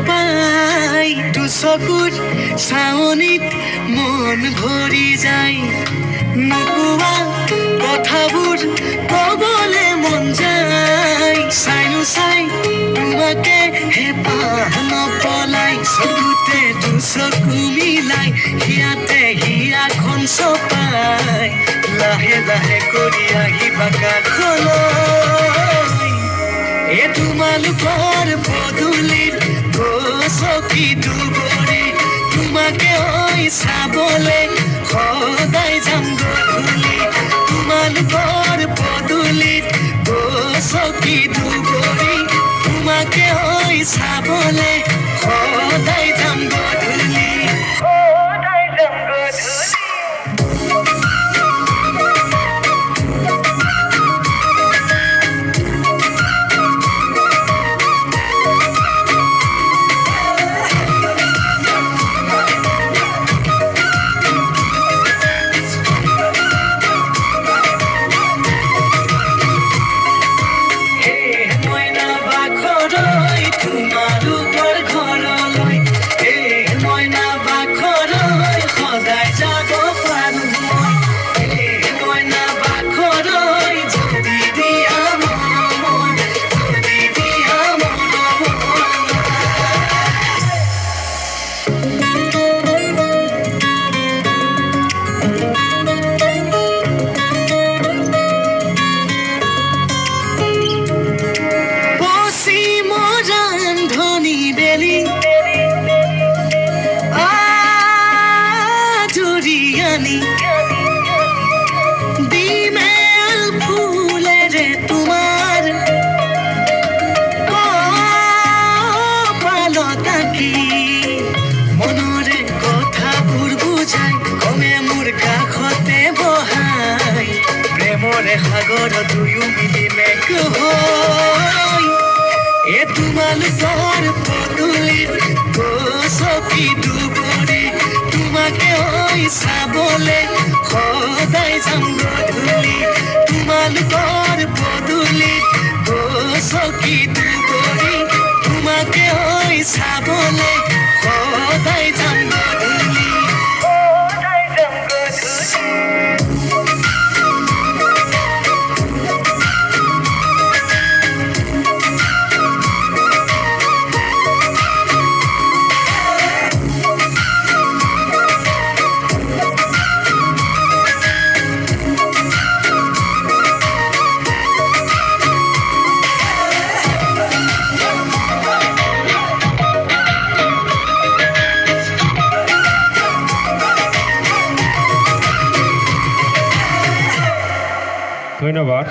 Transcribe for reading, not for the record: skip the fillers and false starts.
পাই দুচকুৰ চাৱনিত মন ভৰি যায় নোকোৱা কথাবোৰ ক'বলে মন যায় চাইনো চাই তোমাকে হেঁপাহ নপলাই চকুতে দুচকু মিলাই হিয়াতে হিয়াখন চপাই লাহে লাহে কৰি আহিবা কাষলৈ এ তোমালোকৰ পদূলিত গছকি দুবৰি তোমাকে ঐ চাবলে সদায় যাম গধূলি তোমালোকৰ পদূলিত গছকি দুবৰি তোমাকে ঐ চাবলে সদায় যাম গধূলি সদায় যাম গধূলি ডিমেল ফুলেৰে তোমাৰ কপালত আঁকি মনৰে কথাবোৰ বুজাই কমে মোৰ কাষতে বহাই প্ৰেমৰে সাগৰ দুয়ো মিলি মেঘ হৈ এ তোমালোকৰ পদূলিত গছকি দুবৰি তোমাকে ঐ চাবলে সদায় যাম গধূলি তোমালোকৰ পদূলিত গছকি দুবৰি তোমাকে ঐ চাবলে সদায় যাম গধূলি সদায় যাম গধূলি ধন্যবাদ।